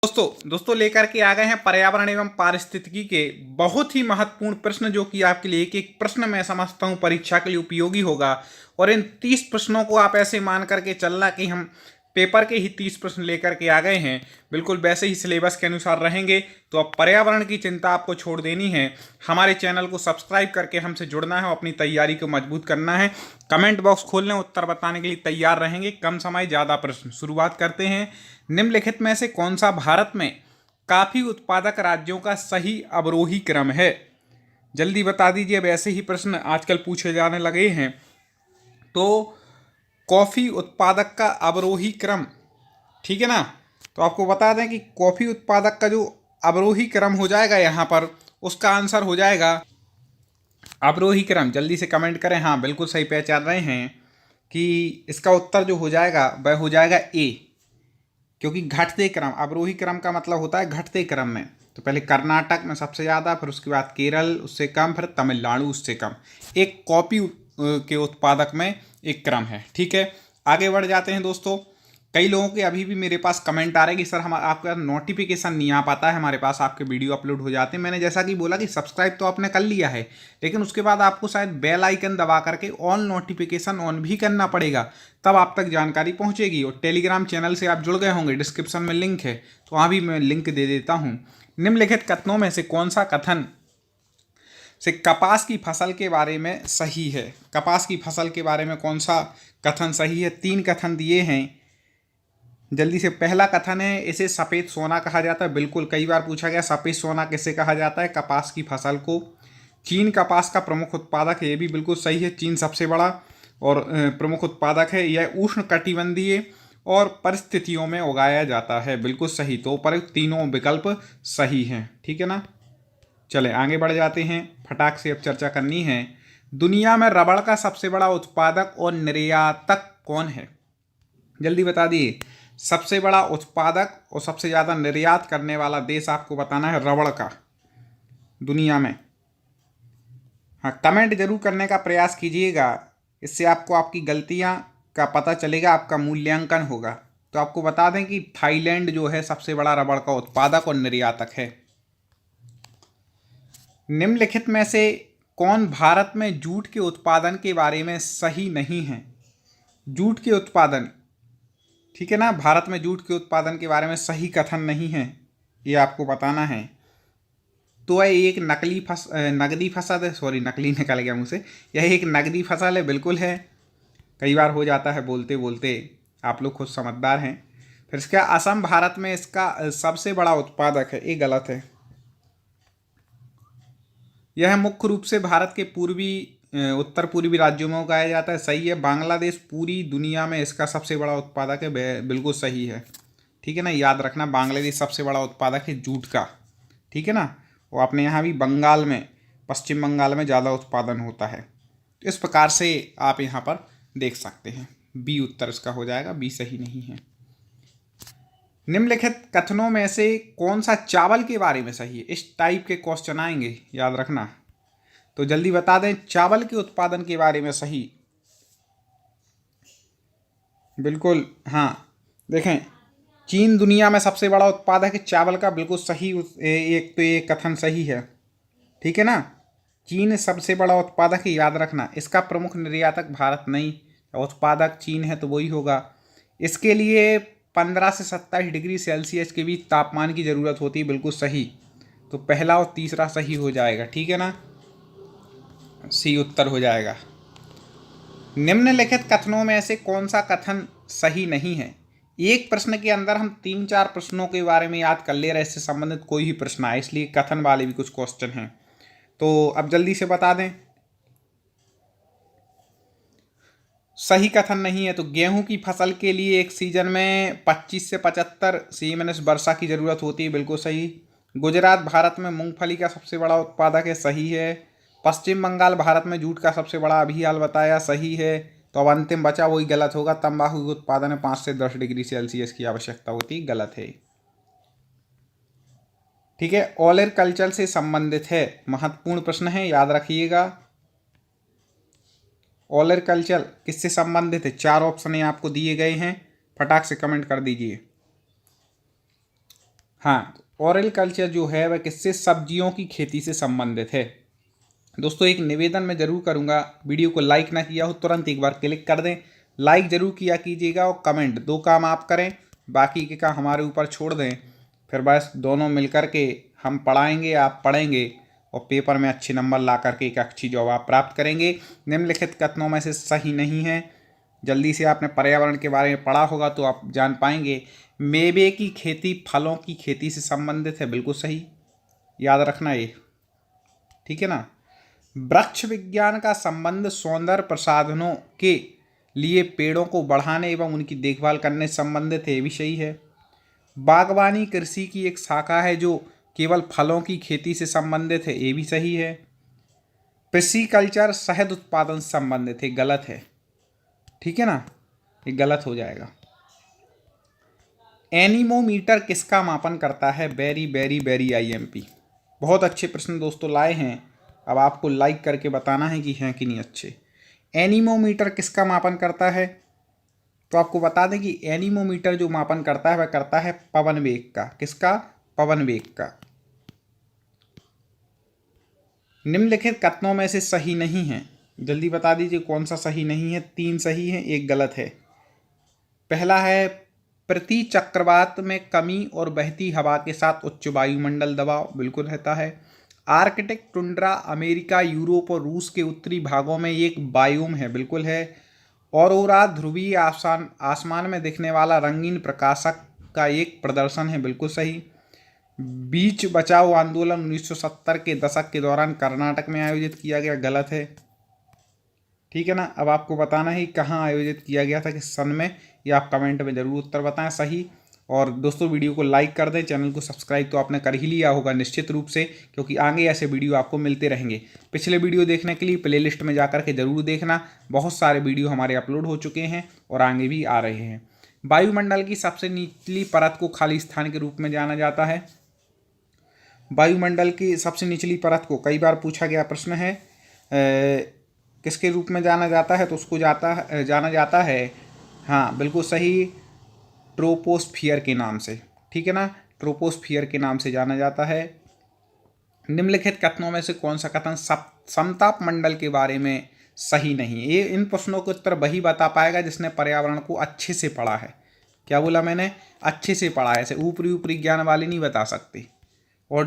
दोस्तों लेकर के आ गए हैं पर्यावरण एवं पारिस्थितिकी के बहुत ही महत्वपूर्ण प्रश्न, जो कि आपके लिए एक एक प्रश्न मैं समझता हूं परीक्षा के लिए उपयोगी होगा। और इन 30 प्रश्नों को आप ऐसे मान करके चलना कि हम पेपर के ही 30 प्रश्न लेकर के आ गए हैं, बिल्कुल वैसे ही सिलेबस के अनुसार रहेंगे। तो अब पर्यावरण की चिंता आपको छोड़ देनी है, हमारे चैनल को सब्सक्राइब करके हमसे जुड़ना है और अपनी तैयारी को मजबूत करना है। कमेंट बॉक्स खोलने उत्तर बताने के लिए तैयार रहेंगे। कम समय ज़्यादा प्रश्न। शुरुआत करते हैं। निम्नलिखित में से कौन सा भारत में काफी उत्पादक राज्यों का सही अवरोही क्रम है? जल्दी बता दीजिए। अब ऐसे ही प्रश्न आजकल पूछे जाने लगे हैं। तो कॉफी उत्पादक का अवरोही क्रम, ठीक है ना। तो आपको बता दें कि कॉफी उत्पादक का जो अवरोही क्रम हो जाएगा यहाँ पर, उसका आंसर हो जाएगा अवरोही क्रम। जल्दी से कमेंट करें। हाँ, बिल्कुल सही पहचान रहे हैं कि इसका उत्तर जो हो जाएगा वह हो जाएगा ए, क्योंकि घटते क्रम, अवरोही क्रम का मतलब होता है घटते क्रम में। तो पहले कर्नाटक में सबसे ज़्यादा, फिर उसके बाद केरल, उससे कम, फिर तमिलनाडु, उससे कम। एक कॉफी के उत्पादक में एक क्रम है। ठीक है, आगे बढ़ जाते हैं दोस्तों। कई लोगों के अभी भी मेरे पास कमेंट आ रहे हैं कि सर हम आपका नोटिफिकेशन नहीं आ पाता है हमारे पास, आपके वीडियो अपलोड हो जाते हैं। मैंने जैसा कि बोला कि सब्सक्राइब तो आपने कर लिया है, लेकिन उसके बाद आपको शायद बेल आइकन दबा करके ऑल नोटिफिकेशन ऑन भी करना पड़ेगा, तब आप तक जानकारी पहुंचेगी। और टेलीग्राम चैनल से आप जुड़ गए होंगे, डिस्क्रिप्शन में लिंक है, तो वहाँ भी मैं लिंक दे देता हूँ। निम्नलिखित कथनों में से कौन सा कथन से कपास की फसल के बारे में सही है? कपास की फसल के बारे में कौन सा कथन सही है? 3 कथन दिए हैं। जल्दी से। पहला कथन है, इसे सफ़ेद सोना कहा जाता है। बिल्कुल, कई बार पूछा गया सफ़ेद सोना किसे कहा जाता है? कपास की फसल को। चीन कपास का प्रमुख उत्पादक है, ये भी बिल्कुल सही है। चीन सबसे बड़ा और प्रमुख उत्पादक है। यह उष्ण कटिबंधीय और परिस्थितियों में उगाया जाता है। बिल्कुल सही। तो पर तीनों विकल्प सही हैं। ठीक है ना। चले आगे बढ़ जाते हैं, फटाक से अब चर्चा करनी है। दुनिया में रबड़ का सबसे बड़ा उत्पादक और निर्यातक कौन है? जल्दी बता दिए। सबसे बड़ा उत्पादक और सबसे ज़्यादा निर्यात करने वाला देश आपको बताना है रबड़ का दुनिया में। हाँ, कमेंट जरूर करने का प्रयास कीजिएगा, इससे आपको आपकी गलतियाँ का पता चलेगा, आपका मूल्यांकन होगा। तो आपको बता दें कि थाईलैंड जो है सबसे बड़ा रबड़ का उत्पादक और निर्यातक है। निम्नलिखित में से कौन भारत में जूट के उत्पादन के बारे में सही नहीं है? जूट के उत्पादन, ठीक है ना, भारत में जूट के उत्पादन के बारे में सही कथन नहीं है, ये आपको बताना है। तो यह एक नकदी फसल है। सॉरी, नकली निकल गया मुझसे। यह एक नकदी फसल है, बिल्कुल है। कई बार हो जाता है बोलते बोलते, आप लोग खुद समझदार हैं। फिर इसका असम भारत में इसका सबसे बड़ा उत्पादक है, ये गलत है। यह मुख्य रूप से भारत के उत्तर पूर्वी राज्यों में उगाया जाता है, सही है। बांग्लादेश पूरी दुनिया में इसका सबसे बड़ा उत्पादक है, बिल्कुल सही है। ठीक है ना, याद रखना, बांग्लादेश सबसे बड़ा उत्पादक है जूट का। ठीक है ना। वो अपने यहाँ भी बंगाल में, पश्चिम बंगाल में ज़्यादा उत्पादन होता है। तो इस प्रकार से आप यहाँ पर देख सकते हैं। बी उत्तर इसका हो जाएगा, बी सही नहीं है। निम्नलिखित कथनों में से कौन सा चावल के बारे में सही है? इस टाइप के क्वेश्चन आएंगे, याद रखना। तो जल्दी बता दें, चावल के उत्पादन के बारे में सही। बिल्कुल हाँ, देखें, चीन दुनिया में सबसे बड़ा उत्पादक है चावल का, बिल्कुल सही। एक तो ये कथन सही है। ठीक है ना। चीन सबसे बड़ा उत्पादक है, याद रखना। इसका प्रमुख निर्यातक भारत नहीं, उत्पादक चीन है तो वही होगा। इसके लिए 15 से 27 डिग्री सेल्सियस के बीच तापमान की ज़रूरत होती है, बिल्कुल सही। तो पहला और तीसरा सही हो जाएगा। ठीक है ना, सी उत्तर हो जाएगा। निम्नलिखित कथनों में से कौन सा कथन सही नहीं है? एक प्रश्न के अंदर हम 3-4 प्रश्नों के बारे में याद कर ले रहे, इससे संबंधित कोई भी प्रश्न आए, इसलिए कथन वाले भी कुछ क्वेश्चन हैं। तो अब जल्दी से बता दें। सही कथन नहीं है। तो गेहूं की फसल के लिए एक सीजन में 25 से 75 सेमी वर्षा की ज़रूरत होती है, बिल्कुल सही। गुजरात भारत में मूंगफली का सबसे बड़ा उत्पादक है, सही है। पश्चिम बंगाल भारत में जूट का सबसे बड़ा, अभी हाल बताया, सही है। तो अब अंतिम बचा वही गलत होगा। तंबाकू के उत्पादन में 5 से 10 डिग्री सेल्सियस की आवश्यकता होती, गलत है। ठीक है, ऑलर कल्चर से संबंधित है, महत्वपूर्ण प्रश्न है, याद रखिएगा। ऑलर कल्चर किससे संबंधित है? 4 ऑप्शन आपको दिए गए हैं, फटाक से कमेंट कर दीजिए। हाँ, ऑरल कल्चर जो है वह किससे, सब्जियों की खेती से संबंधित है। दोस्तों एक निवेदन मैं जरूर करूंगा, वीडियो को लाइक ना किया हो तुरंत एक बार क्लिक कर दें, लाइक जरूर किया कीजिएगा और कमेंट, दो काम आप करें, बाकी के काम हमारे ऊपर छोड़ दें। फिर बस दोनों मिलकर के हम पढ़ाएंगे, आप पढ़ेंगे और पेपर में अच्छे नंबर ला करके एक अच्छी जवाब प्राप्त करेंगे। निम्नलिखित कथनों में से सही नहीं है। जल्दी से आपने पर्यावरण के बारे में पढ़ा होगा तो आप जान पाएंगे। मेवे की खेती फलों की खेती से संबंधित है, बिल्कुल सही, याद रखना ये, ठीक है ना। वृक्ष विज्ञान का संबंध सौंदर्य प्रसाधनों के लिए पेड़ों को बढ़ाने एवं उनकी देखभाल करने से संबंधित है, ये भी सही है। बागवानी कृषि की एक शाखा है जो केवल फलों की खेती से संबंधित है, ये भी सही है। पिस्सीकल्चर शहद उत्पादन से संबंधित है, गलत है, ठीक है ना, ये गलत हो जाएगा। एनीमोमीटर किसका मापन करता है, बेरी बेरी बेरी IMP। बहुत अच्छे प्रश्न दोस्तों लाए हैं, अब आपको लाइक करके बताना है कि हैं कि नहीं अच्छे। एनीमोमीटर किसका मापन करता है, तो आपको बता दें कि एनीमोमीटर जो मापन करता है वह करता है पवन वेग का। किसका, पवन वेग का। निम्नलिखित कथनों में से सही नहीं है, जल्दी बता दीजिए कौन सा सही नहीं है। 3 सही है, 1 गलत है। पहला है प्रति चक्रवात में कमी और बहती हवा के साथ उच्च वायुमंडल दबाव, बिल्कुल रहता है। आर्कटिक टुंड्रा अमेरिका, यूरोप और रूस के उत्तरी भागों में एक बायोम है, बिल्कुल है। औरोरा ध्रुवीय आसमान में दिखने वाला रंगीन प्रकाशक का एक प्रदर्शन है, बिल्कुल सही। बीच बचाओ आंदोलन 1970 के दशक के दौरान कर्नाटक में आयोजित किया गया, गलत है, ठीक है ना। अब आपको बताना है कहाँ आयोजित किया गया था, किस सन में, ये आप कमेंट में ज़रूर उत्तर बताएं सही। और दोस्तों वीडियो को लाइक कर दें, चैनल को सब्सक्राइब तो आपने कर ही लिया होगा निश्चित रूप से, क्योंकि आगे ऐसे वीडियो आपको मिलते रहेंगे। पिछले वीडियो देखने के लिए प्लेलिस्ट में जाकर के ज़रूर देखना, बहुत सारे वीडियो हमारे अपलोड हो चुके हैं और आगे भी आ रहे हैं। वायुमंडल की सबसे निचली परत को खाली स्थान के रूप में जाना जाता है। वायुमंडल की सबसे निचली परत को कई बार पूछा गया प्रश्न है, किसके रूप में जाना जाता है, तो उसको जाना जाता है, हाँ बिल्कुल सही, ट्रोपोस्फियर के नाम से, ठीक है ना, ट्रोपोस्फियर के नाम से जाना जाता है। निम्नलिखित कथनों में से कौन सा कथन समताप मंडल के बारे में सही नहीं है। ये इन प्रश्नों के उत्तर वही बता पाएगा जिसने पर्यावरण को अच्छे से पढ़ा है। क्या बोला मैंने, अच्छे से पढ़ा है, ऐसे ऊपरी ऊपरी ज्ञान वाले नहीं बता सकते। और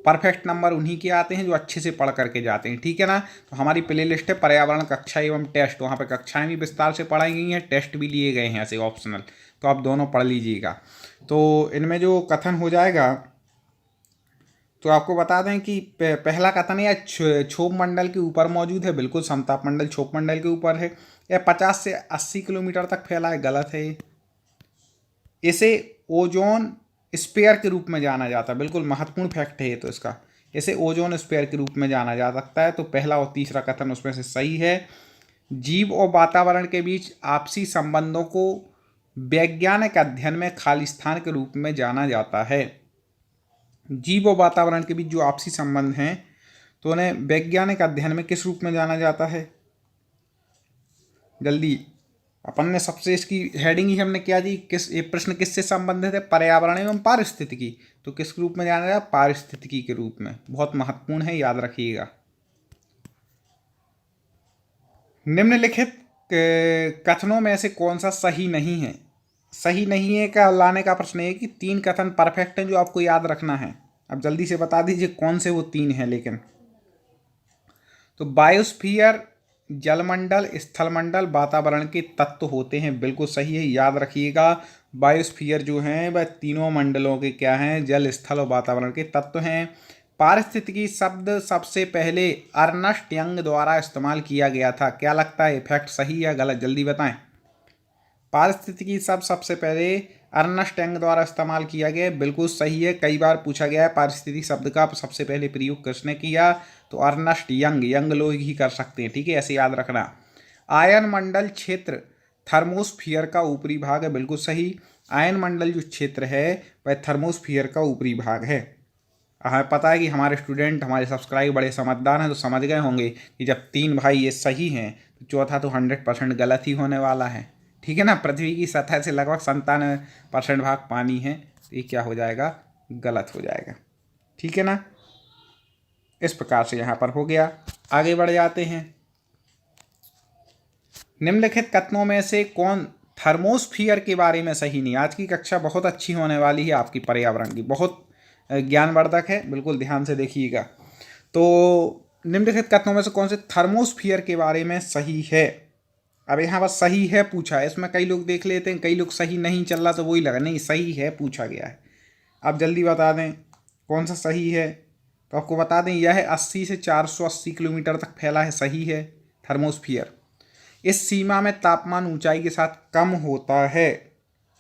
परफेक्ट नंबर उन्हीं के आते हैं जो अच्छे से पढ़ करके जाते हैं, ठीक है ना। तो हमारी प्ले लिस्ट है पर्यावरण कक्षा एवं टेस्ट, वहाँ पे कक्षाएं भी विस्तार से पढ़ाई गई हैं, टेस्ट भी लिए गए हैं ऐसे ऑप्शनल, तो आप दोनों पढ़ लीजिएगा। तो इनमें जो कथन हो जाएगा, तो आपको बता दें कि पहला कथन या क्षोभ मंडल के ऊपर मौजूद है, बिल्कुल समताप मंडल क्षोभ मंडल के ऊपर है। यह 50 से 80 किलोमीटर तक फैला है, गलत है। इसे ओजोन स्पेयर के रूप में जाना जाता है, बिल्कुल महत्वपूर्ण फैक्ट है ये तो इसका, इसे ओजोन स्पेयर के रूप में जाना जा सकता है। तो पहला और तीसरा कथन उसमें से सही है। जीव और वातावरण के बीच आपसी संबंधों को वैज्ञानिक अध्ययन में खालिस्तान के रूप में जाना जाता है। जीव और वातावरण के बीच जो आपसी संबंध हैं तो उन्हें वैज्ञानिक अध्ययन में किस रूप में जाना जाता है, जल्दी। अपन ने सबसे इसकी हेडिंग ही हमने क्या दी, किस, ये प्रश्न किससे संबंधित है, पर्यावरण एवं पारिस्थितिकी, तो किस रूप में जाना जाएगा, पारिस्थितिकी के रूप में, बहुत महत्वपूर्ण है, याद रखिएगा। निम्नलिखित कथनों में से कौन सा सही नहीं है, सही नहीं है का लाने का प्रश्न है कि 3 कथन परफेक्ट हैं जो आपको याद रखना है। अब जल्दी से बता दीजिए कौन से वो 3 हैं। लेकिन तो बायोस्फीयर, जलमंडल, स्थलमंडल, वातावरण के तत्व होते हैं, बिल्कुल सही है, याद रखिएगा। बायोस्फीयर जो हैं वह तीनों मंडलों के क्या हैं, जल, स्थल और वातावरण के तत्व हैं। पारिस्थितिकी शब्द सबसे पहले अर्नस्ट यंग द्वारा इस्तेमाल किया गया था, क्या लगता है फैक्ट सही या गलत, जल्दी बताएं। पारिस्थितिकी शब्द सबसे पहले अर्नस्ट यंग द्वारा इस्तेमाल किया गया, बिल्कुल सही है। कई बार पूछा गया है पारिस्थितिकी शब्द का सबसे पहले प्रयोग किसने किया, तो अर्नस्ट यंग, यंग लोग ही कर सकते हैं, ठीक है, ऐसे याद रखना। आयन मंडल क्षेत्र थर्मोस्फियर का ऊपरी भाग है, बिल्कुल सही। आयन मंडल जो क्षेत्र है वह थर्मोस्फियर का ऊपरी भाग है। हमें पता है कि हमारे स्टूडेंट, हमारे सब्सक्राइब बड़े समझदार हैं, तो समझ गए होंगे कि जब 3 भाई ये सही हैं तो चौथा तो 100% गलत ही होने वाला है, ठीक है ना। पृथ्वी की सतह से लगभग 97% भाग पानी है, तो ये क्या हो जाएगा, गलत हो जाएगा। ठीक है ना, इस प्रकार से यहाँ पर हो गया। आगे बढ़ जाते हैं। निम्नलिखित कथनों में से कौन थर्मोस्फियर के बारे में सही नहीं। आज की कक्षा बहुत अच्छी होने वाली है आपकी, पर्यावरण की, बहुत ज्ञानवर्धक है, बिल्कुल ध्यान से देखिएगा। तो निम्नलिखित कथनों में से कौन से थर्मोस्फियर के बारे में सही है। अब यहाँ बस सही है पूछा है, इसमें कई लोग देख लेते हैं, कई लोग सही नहीं चल रहा तो वही लगा, नहीं सही है पूछा गया है। आप जल्दी बता दें कौन सा सही है। तो आपको बता दें यह 80 से 480 किलोमीटर तक फैला है, सही है थर्मोस्फियर। इस सीमा में तापमान ऊंचाई के साथ कम होता है।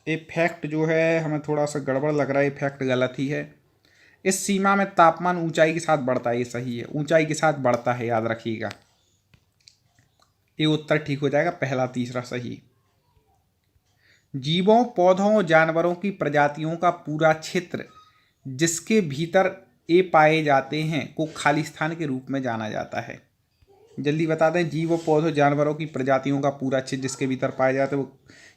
ये फैक्ट जो है हमें थोड़ा सा गड़बड़ लग रहा है, ये फैक्ट गलत ही है। इस सीमा में तापमान ऊंचाई के साथ बढ़ता है, ये सही है, ऊंचाई के साथ बढ़ता है, याद रखिएगा। ये उत्तर ठीक हो जाएगा, पहला तीसरा सही। जीवों, पौधों और जानवरों की प्रजातियों का पूरा क्षेत्र जिसके भीतर ये पाए जाते हैं को खालिस्तान के रूप में जाना जाता है। जल्दी बता दें, जीवों, पौधों, जानवरों की प्रजातियों का पूरा क्षेत्र जिसके भीतर पाए जाते हैं वो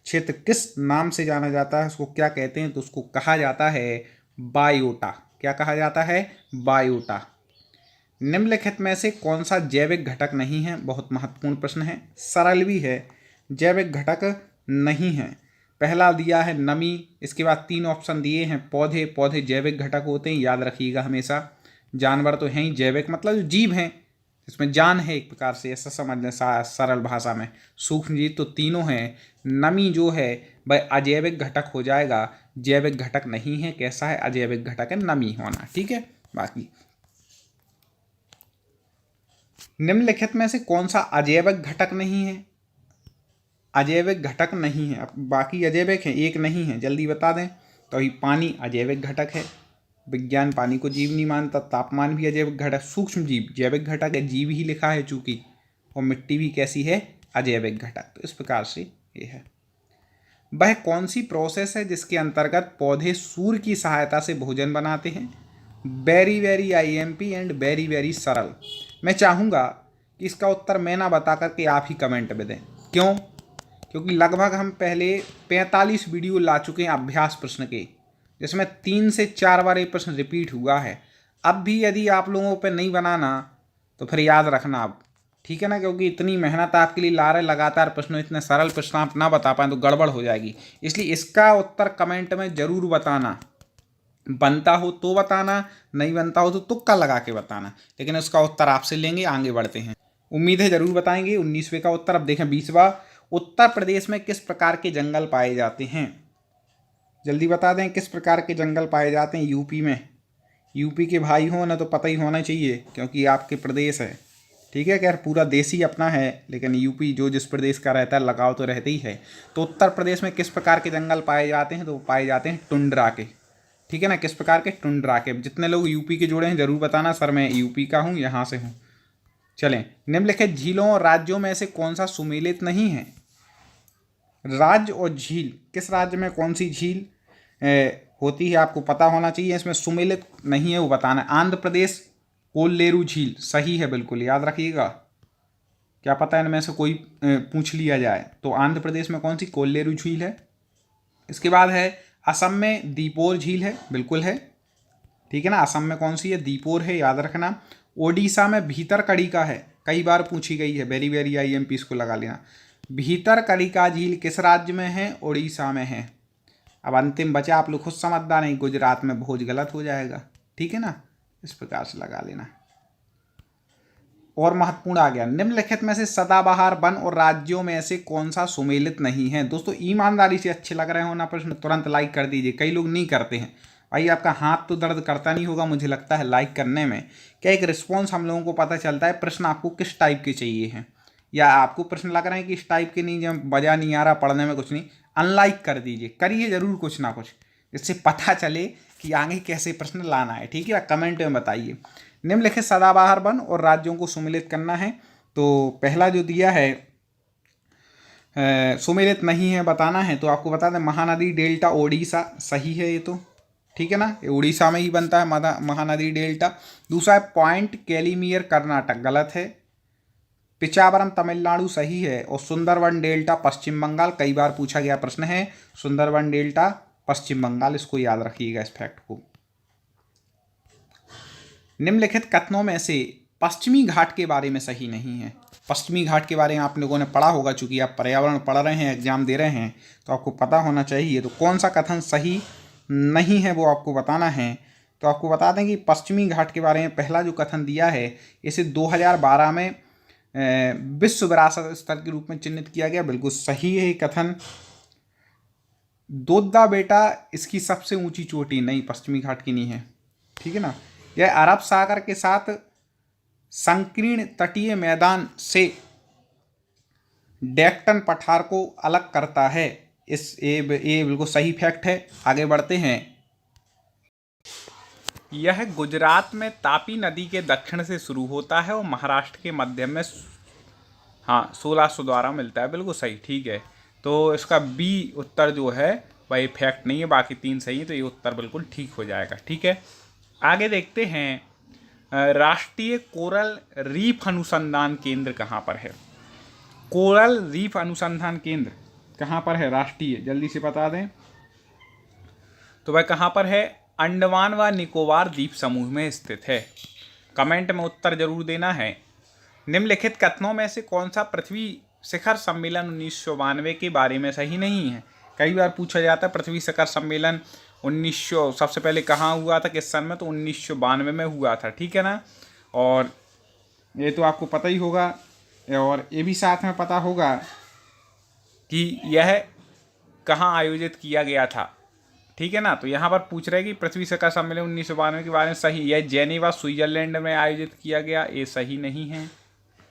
क्षेत्र किस नाम से जाना जाता है, उसको क्या कहते हैं। तो उसको कहा जाता है बायोटा। क्या कहा जाता है, बायोटा। निम्नलिखित में से कौन सा जैविक घटक नहीं है। बहुत महत्वपूर्ण प्रश्न है, सरल भी है। जैविक घटक नहीं है, पहला दिया है नमी, इसके बाद 3 ऑप्शन दिए हैं पौधे। पौधे जैविक घटक होते हैं, याद रखिएगा हमेशा। जानवर तो हैं ही, जैविक मतलब जो जीव हैं इसमें जान है एक प्रकार से, ऐसा समझ सरल भाषा में। सूक्ष्म जीव तो तीनों हैं। नमी जो है वह अजैविक घटक हो जाएगा, जैविक घटक नहीं है। कैसा है, अजैविक घटक है नमी होना। ठीक है, बाकी निम्नलिखित में से कौन सा अजैविक घटक नहीं है। अजैविक घटक नहीं है, अब बाकी अजैविक हैं, एक नहीं है, जल्दी बता दें। तो अभी पानी अजैविक घटक है, विज्ञान पानी को जीव नहीं मानता। तापमान भी अजैविक घटक, सूक्ष्म जीव जैविक घटक है, जीव ही लिखा है चूंकि। और मिट्टी भी कैसी है, अजैविक घटक। तो इस प्रकार से ये है। वह कौन सी प्रोसेस है जिसके अंतर्गत पौधे सूर्य की सहायता से भोजन बनाते हैं। Very very IMP and very very सरल। मैं चाहूँगा कि इसका उत्तर मैं ना बता करके आप ही कमेंट में दें। क्यों, क्योंकि लगभग हम पहले 45 वीडियो ला चुके हैं अभ्यास प्रश्न के, जिसमें 3 से 4 बार ये प्रश्न रिपीट हुआ है। अब भी यदि आप लोगों पे नहीं बनाना तो फिर याद रखना आप, ठीक है ना, क्योंकि इतनी मेहनत आपके लिए ला रहे लगातार प्रश्न, इतने सरल प्रश्न आप ना बता पाएँ तो गड़बड़ हो जाएगी। इसलिए इसका उत्तर कमेंट में ज़रूर बताना, बनता हो तो बताना, नहीं बनता हो तो तुक्का लगा के बताना, लेकिन उसका उत्तर आपसे लेंगे। आगे बढ़ते हैं, उम्मीद है जरूर बताएंगे। 19वें का उत्तर अब देखें, 20वां। उत्तर प्रदेश में किस प्रकार के जंगल पाए जाते हैं। जल्दी बता दें किस प्रकार के जंगल पाए जाते हैं यूपी में। यूपी के भाई हो ना तो पता ही होना चाहिए क्योंकि आपके प्रदेश है। ठीक है, खैर पूरा देश ही अपना है, लेकिन यूपी जो जिस प्रदेश का रहता है लगाव तो रहते ही है। तो उत्तर प्रदेश में किस प्रकार के जंगल पाए जाते हैं, तो पाए जाते हैं टुंड्रा के। ठीक है ना, किस प्रकार के, टुंड्रा के। जितने लोग यूपी के जुड़े हैं जरूर बताना, सर मैं यूपी का हूँ, यहाँ से हूँ। चलें, निम्नलिखित झीलों और राज्यों में से कौन सा सुमेलित नहीं है। राज्य और झील, किस राज्य में कौन सी झील होती है आपको पता होना चाहिए। इसमें सुमेलित नहीं है वो बताना है। आंध्र प्रदेश कोल्लेरू झील सही है, बिल्कुल याद रखिएगा। क्या पता है इनमें से कोई पूछ लिया जाए तो आंध्र प्रदेश में कौन सी, कोल्लेरू झील है। इसके बाद है असम में दीपोर झील है, बिल्कुल है। ठीक है ना, असम में कौन सी है, दीपोर है, याद रखना। ओडिशा में भीतरकनिका है, कई बार पूछी गई है, वेरी वेरी IMP, इसको लगा लेना। भीतरकनिका झील किस राज्य में है, उड़ीसा में है। अब अंतिम बचा, आप लोग खुद समझदार नहीं, गुजरात में, भोज गलत हो जाएगा। ठीक है ना, इस प्रकार से लगा लेना। और महत्वपूर्ण आ गया, निम्नलिखित में से सदाबहार वन और राज्यों में से कौन सा सुमेलित नहीं है। दोस्तों ईमानदारी से अच्छे लग रहे हो ना प्रश्न, तुरंत लाइक कर दीजिए। कई लोग नहीं करते हैं भाई, आपका हाथ तो दर्द करता नहीं होगा मुझे लगता है लाइक करने में। क्या एक रिस्पॉन्स हम लोगों को पता चलता है प्रश्न आपको किस टाइप के चाहिए हैं, या आपको प्रश्न लग रहे हैं कि इस टाइप के नहीं, जब मज़ा नहीं आ रहा पढ़ने में, कुछ नहीं, अनलाइक कर दीजिए, करिए ज़रूर कुछ ना कुछ, जिससे पता चले कि आगे कैसे प्रश्न लाना है। ठीक है, कमेंट में बताइए। निम्नलिखित सदाबहार वन और राज्यों को सुमेलित करना है। तो पहला जो दिया है सुमेलित नहीं है बताना है, तो आपको बता दें महानदी डेल्टा ओडिशा सही है ये तो। ठीक है ना, ये उड़ीसा में ही बनता है महानदी डेल्टा। दूसरा है पॉइंट कैलीमियर कर्नाटक, गलत है। पिचावरम तमिलनाडु सही है। और सुंदरवन डेल्टा पश्चिम बंगाल, कई बार पूछा गया प्रश्न है, सुंदरवन डेल्टा पश्चिम बंगाल, इसको याद रखिएगा इस फैक्ट को। निम्नलिखित कथनों में से पश्चिमी घाट के बारे में सही नहीं है। पश्चिमी घाट के बारे में आप लोगों ने पढ़ा होगा, चूंकि आप पर्यावरण पढ़ रहे हैं, एग्जाम दे रहे हैं, तो आपको पता होना चाहिए। तो कौन सा कथन सही नहीं है वो आपको बताना है। तो आपको बता दें कि पश्चिमी घाट के बारे में पहला जो कथन दिया है, इसे 2012 में विश्व विरासत स्थल के रूप में चिन्हित किया गया। बिल्कुल सही है ये कथन। दोद्दा बेटा इसकी सबसे ऊंची चोटी नहीं, पश्चिमी घाट की नहीं है, ठीक है ना। यह अरब सागर के साथ संकीर्ण तटीय मैदान से डेक्कन पठार को अलग करता है। ये बिल्कुल सही फैक्ट है। आगे बढ़ते हैं। यह गुजरात में तापी नदी के दक्षिण से शुरू होता है और महाराष्ट्र के मध्य में 1600 द्वारा मिलता है। बिल्कुल सही, ठीक है। तो इसका बी उत्तर जो है वही फैक्ट नहीं है, बाकी 3 सही है, तो ये उत्तर बिल्कुल ठीक हो जाएगा। ठीक है, आगे देखते हैं। राष्ट्रीय कोरल रीफ अनुसंधान केंद्र कहाँ पर है? कोरल रीफ अनुसंधान केंद्र कहाँ पर है राष्ट्रीय? जल्दी से बता दें। तो वह कहाँ पर है? अंडमान व निकोबार द्वीप समूह में स्थित है। कमेंट में उत्तर जरूर देना है। निम्नलिखित कथनों में से कौन सा पृथ्वी शिखर सम्मेलन 1992 के बारे में सही नहीं है? कई बार पूछा जाता है पृथ्वी शिखर सम्मेलन 1900 सबसे पहले कहाँ हुआ था, किस सन में? तो 1992 में हुआ था, ठीक है ना। और ये तो आपको पता ही होगा, और ये भी साथ में पता होगा कि यह कहाँ आयोजित किया गया था, ठीक है ना। तो यहाँ पर पूछ रहे हैं कि पृथ्वी शिखर सम्मेलन 1992 के बारे में सही, यह जेनेवा स्विट्जरलैंड में आयोजित किया गया, ये सही नहीं है,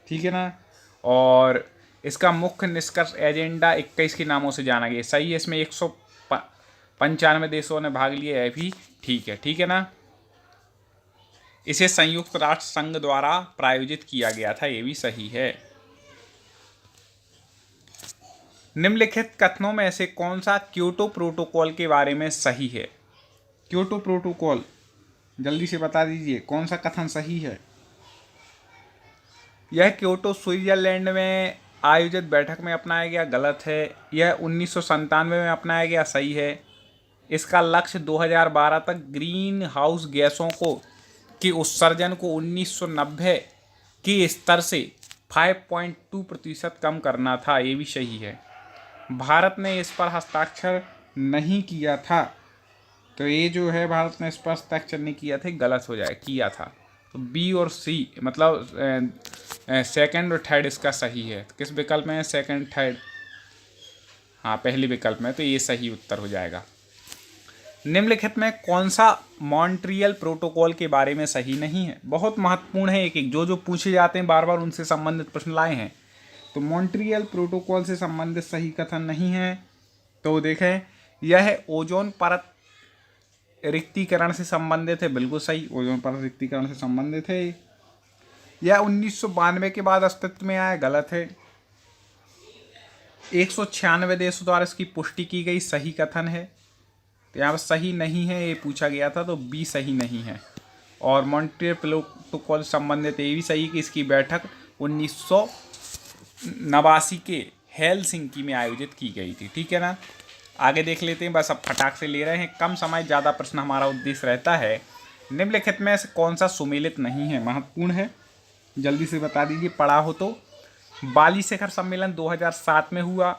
ठीक है ना। और इसका मुख्य निष्कर्ष एजेंडा 21 के नामों से जाना गया, सही है। इसमें 195 देशों ने भाग लिया, है भी ठीक है, ठीक है ना। इसे संयुक्त राष्ट्र संघ द्वारा प्रायोजित किया गया था, ये भी सही है। निम्नलिखित कथनों में से कौन सा क्योटो प्रोटोकॉल के बारे में सही है? क्योटो प्रोटोकॉल जल्दी से बता दीजिए, कौन सा कथन सही है? यह क्योटो स्विट्जरलैंड में आयोजित बैठक में अपनाया गया, गलत है। यह 1997 में अपनाया गया, सही है। इसका लक्ष्य 2012 तक ग्रीन हाउस गैसों के उत्सर्जन को 1990 के स्तर से 5.2% कम करना था, ये भी सही है। भारत ने इस पर हस्ताक्षर नहीं किया था, तो ये जो है भारत ने इस पर हस्ताक्षर नहीं किया था, गलत हो जाए, किया था। तो बी और सी मतलब सेकंड और थर्ड इसका सही है। तो किस विकल्प में है? सेकंड थर्ड, हाँ पहले विकल्प में, तो ये सही उत्तर हो जाएगा। निम्नलिखित में कौन सा मॉन्ट्रियल प्रोटोकॉल के बारे में सही नहीं है? बहुत महत्वपूर्ण है, एक एक जो पूछे जाते हैं बार बार उनसे संबंधित प्रश्न लाए हैं। तो मॉन्ट्रियल प्रोटोकॉल से संबंधित सही कथन नहीं है। तो देखें, यह ओजोन परत रिक्तीकरण से संबंधित है, बिल्कुल सही, ओजोन परत रिक्तीकरण से संबंधित है। यह 1992 के बाद अस्तित्व में आया, गलत है। 196 देशों द्वारा इसकी पुष्टि की गई, सही कथन है। तो यहाँ पर सही नहीं है, ये पूछा गया था, तो बी सही नहीं है। और मॉन्ट्रियल प्रोटोकॉल संबंधित ये भी सही कि इसकी बैठक 1989 के हेलसिंकी में आयोजित की गई थी, ठीक है ना। आगे देख लेते हैं, बस अब फटाक से ले रहे हैं, कम समय ज़्यादा प्रश्न हमारा उद्देश्य रहता है। निम्नलिखित में से कौन सा सुमेलित नहीं है? महत्वपूर्ण है, जल्दी से बता दीजिए, पढ़ा हो तो। बाली शिखर सम्मेलन 2007 में हुआ,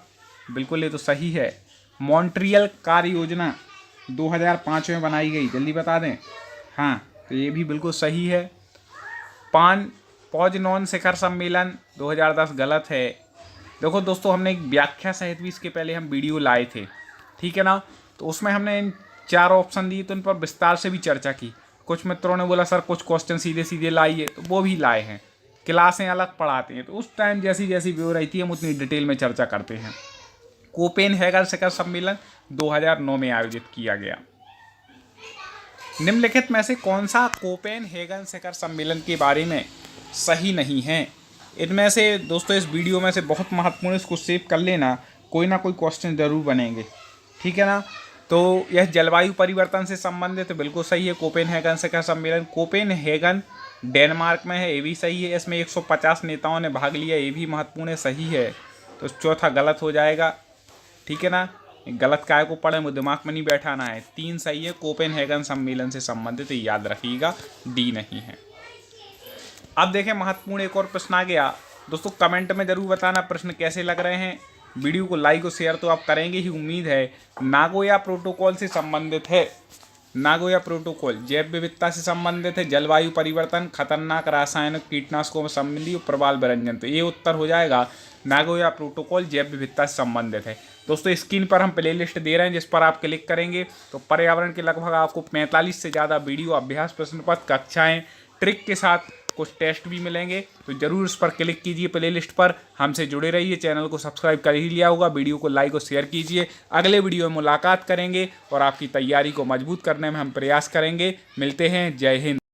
बिल्कुल ये तो सही है। मॉन्ट्रियल कार्य योजना 2005 में बनाई गई, जल्दी बता दें। हाँ, तो ये भी बिल्कुल सही है। पोजनॉन शिखर सम्मेलन 2010, गलत है। देखो दोस्तों, हमने एक व्याख्या सहित भी इसके पहले हम वीडियो लाए थे, ठीक है ना। तो उसमें हमने इन 4 ऑप्शन दिए, तो इन पर विस्तार से भी चर्चा की। कुछ मित्रों ने बोला सर कुछ क्वेश्चन सीधे सीधे लाइए, तो वो भी लाए हैं। क्लासें अलग पढ़ाते हैं, तो उस टाइम जैसी जैसी व्यू रहती है हम उतनी डिटेल में चर्चा करते हैं। कोपेनहेगन शिखर सम्मेलन 2009 में आयोजित किया गया। निम्नलिखित में से कौन सा कोपेनहेगन शिखर सम्मेलन के बारे में सही नहीं है? इनमें से दोस्तों इस वीडियो में से बहुत महत्वपूर्ण, इसको सेव कर लेना, कोई ना कोई क्वेश्चन जरूर बनेंगे, ठीक है ना। तो यह जलवायु परिवर्तन से संबंधित है, बिल्कुल सही है। कोपेनहेगन शिखर सम्मेलन कोपेनहेगन डेनमार्क में है, ये भी सही है। इसमें 150 नेताओं ने भाग लिया, ये भी महत्वपूर्ण है, सही है। तो चौथा गलत हो जाएगा, ठीक है ना। गलत काय को पढ़े, मुझे दिमाग में नहीं बैठाना है। 3 सही है, कोपेनहेगन सम्मेलन से संबंधित, याद रखिएगा, डी नहीं है। अब देखें महत्वपूर्ण एक और प्रश्न आ गया। दोस्तों कमेंट में जरूर बताना प्रश्न कैसे लग रहे हैं। वीडियो को लाइक और शेयर तो आप करेंगे ही, उम्मीद है। नागोया प्रोटोकॉल से संबंधित है। नागोया प्रोटोकॉल जैव विविधता से संबंधित है, जलवायु परिवर्तन, खतरनाक रासायनिक कीटनाशकों संबंधी और प्रवाल व्यंजन। तो ये उत्तर हो जाएगा नागोया प्रोटोकॉल जैव विविधता से संबंधित है। दोस्तों स्क्रीन पर हम प्ले लिस्ट दे रहे हैं, जिस पर आप क्लिक करेंगे तो पर्यावरण के लगभग आपको 45 से ज़्यादा वीडियो, अभ्यास प्रश्न पत्र, कक्षाएँ, ट्रिक के साथ कुछ टेस्ट भी मिलेंगे। तो जरूर उस पर क्लिक कीजिए प्ले लिस्ट पर। हमसे जुड़े रहिए, चैनल को सब्सक्राइब कर ही लिया होगा, वीडियो को लाइक और शेयर कीजिए। अगले वीडियो में मुलाकात करेंगे और आपकी तैयारी को मजबूत करने में हम प्रयास करेंगे। मिलते हैं, जय हिंद।